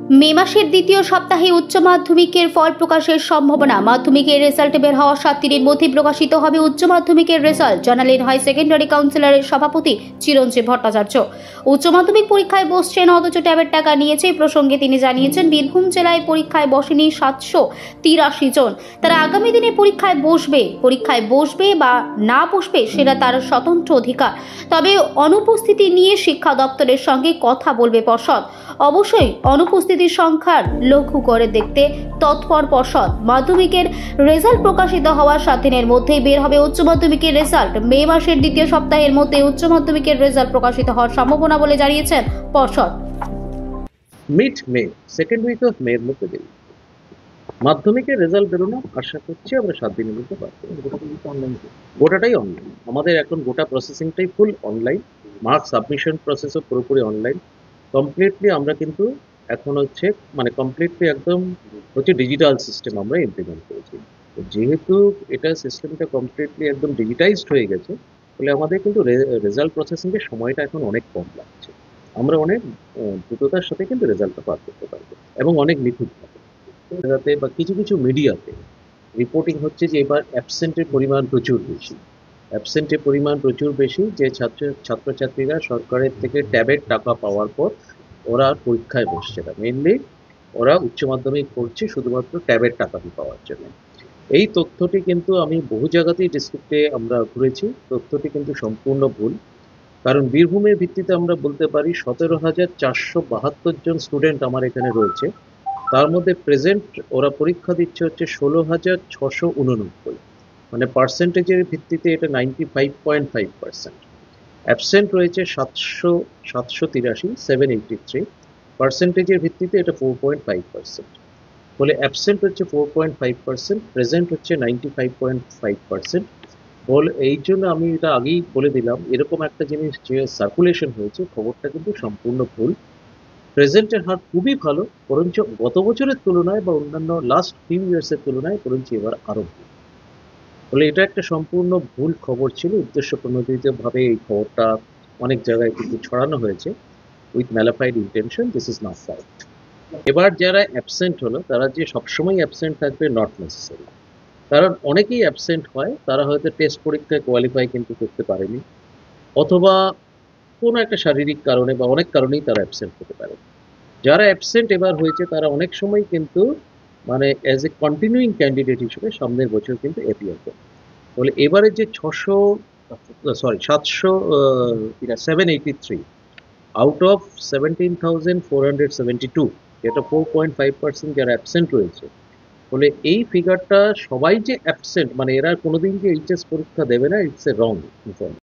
মে মাসের দ্বিতীয় সপ্তাহে উচ্চ মাধ্যমিকের ফল প্রকাশের সম্ভাবনা। মাধ্যমিকের রেজাল্ট বের হওয়ার 7 দিনের মধ্যে প্রকাশিত হবে উচ্চ মাধ্যমিকের রেজাল্ট, জানালেন হাই সেকেন্ডারি কাউন্সিলরের সভাপতি চিরঞ্জীব ভট্টাচার্য। উচ্চ মাধ্যমিক পরীক্ষায় বসছেন অথচ ট্যাবের টাকা নিয়েছে। এই প্রসঙ্গে তিনি জানিয়েছেন, বীরভূম জেলায় পরীক্ষায় বসেনি 783 জন। তারা আগামী দিনে পরীক্ষায় বসবে বা না বসবে সেটা তার স্বতন্ত্র অধিকার। তবে অনুপস্থিতি নিয়ে শিক্ষা দপ্তরের সঙ্গে কথা বলবে পর্ষদ। অবশ্যই অনুপস্থিতির সংখ্যার লক্ষ্য করে দেখতে তৎপর পর্ষদ। মাধ্যমিকের রেজাল্ট প্রকাশিত হওয়ার 7 দিনের মধ্যেই বের হবে উচ্চ মাধ্যমিকের রেজাল্ট। মে মাসের দ্বিতীয় সপ্তাহের মধ্যে উচ্চ মাধ্যমিকের রেজাল্ট প্রকাশিত হওয়ার সম্ভাবনা বলে জানিয়েছেন পর্ষদ। Mid May, second week of May এর মধ্যে দেবে মাধ্যমিকের রেজাল্ট বেরোনো আশা করছি আমরা 7 দিনের মধ্যে পাবো। গোটাটাই অনলাইন, আমাদের এখন গোটা প্রসেসিংটাই ফুল অনলাইন। মার্ক সাবমিশন প্রসেসও পুরোপুরি অনলাইন। কমপ্লিটলি আমরা কিন্তু এখন কমপ্লিটলি একদম ডিজিটাল সিস্টেম আমরা ইমপ্লিমেন্ট করেছি। যেহেতু এটা সিস্টেমটা কমপ্লিটলি একদম ডিজিটাইজড হয়ে গেছে, ফলে আমাদের কিন্তু রেজাল্ট প্রসেসিংয়ের সময়টা এখন অনেক কম লাগছে। আমরা অনেক দ্রুততার সাথে কিন্তু রেজাল্টটা পার করতে পারবো এবং অনেক নিখুঁতভাবে। বা কিছু কিছু মিডিয়াতে রিপোর্টিং হচ্ছে যে এবার অ্যাবসেন্টের পরিমাণ প্রচুর বেশি, যে ছাত্রছাত্রীরা সরকারের থেকে ট্যাবের টাকা পাওয়ার পর ওরা পরীক্ষায় বসছে না। মেনলি ওরা উচ্চ মাধ্যমিক পড়ছে শুধুমাত্র ট্যাবের টাকাটি পাওয়ার জন্য। এই তথ্যটি কিন্তু আমি বহু জায়গাতেই ডিস্ট্রিক্টে আমরা ঘুরেছি, তথ্যটি কিন্তু সম্পূর্ণ ভুল। কারণ বীরভূমের ভিত্তিতে আমরা বলতে পারি 17,472 জন স্টুডেন্ট আমার এখানে রয়েছে। তার মধ্যে প্রেজেন্ট ওরা পরীক্ষা দিচ্ছে হচ্ছে 16,689, মানে পার্সেন্টেজের ভিত্তিতে এটা 95.5%। অ্যাবসেন্ট রয়েছে 783, পার্সেন্টেজের ভিত্তিতে এটা 4.5%। ফলে অ্যাবসেন্ট হচ্ছে 4.5%, প্রেজেন্ট হচ্ছে 95.5%। বল এই জন্য আমি এটা আগেই বলে দিলাম, এরকম একটা জিনিস যে সার্কুলেশন হয়েছে, খবরটা কিন্তু সম্পূর্ণ ভুল। প্রেজেন্টের হার খুবই ভালো, বরঞ্চ গত বছরের তুলনায় বা অন্যান্য লাস্ট ফিউ ইয়ার্সের তুলনায় বরঞ্চ এবার আরও ভুল। ফলে এটা একটা সম্পূর্ণ ভুল খবর ছিল। উদ্দেশ্য প্রণোদিতভাবে এই খবরটা অনেক জায়গায় কিন্তু ছড়ানো হয়েছে with malafide intention. This is not correct. এবার যারা অ্যাবসেন্ট হলো, তারা যে সবসময় অ্যাবসেন্ট থাকবে নট নেসেসারি। কারণ অনেকেই অ্যাবসেন্ট হয়, তারা হয়তো টেস্ট পরীক্ষায় কোয়ালিফাই কিন্তু করতে পারেনি, অথবা কোনো একটা শারীরিক কারণে বা অনেক কারণেই তারা অ্যাবসেন্ট হতে পারে। যারা অ্যাবসেন্ট এবার হয়েছে তারা অনেক সময় কিন্তু অ্যাজ এ কন্টিনিউইং ক্যান্ডিডেট হিসেবে সামনের বছর কিন্তু অ্যাপিয়ার করে। ফলে এবারে যে 783 আউট অফ 17,472, যেটা 4.5% যারা অ্যাবসেন্ট রয়েছে। ফলে এই ফিগারটা সবাই যে অ্যাবসেন্ট, এরা কোনোদিন যে এইচএস পরীক্ষা দেবে না, ইটস এ রং ইনফরমেশন।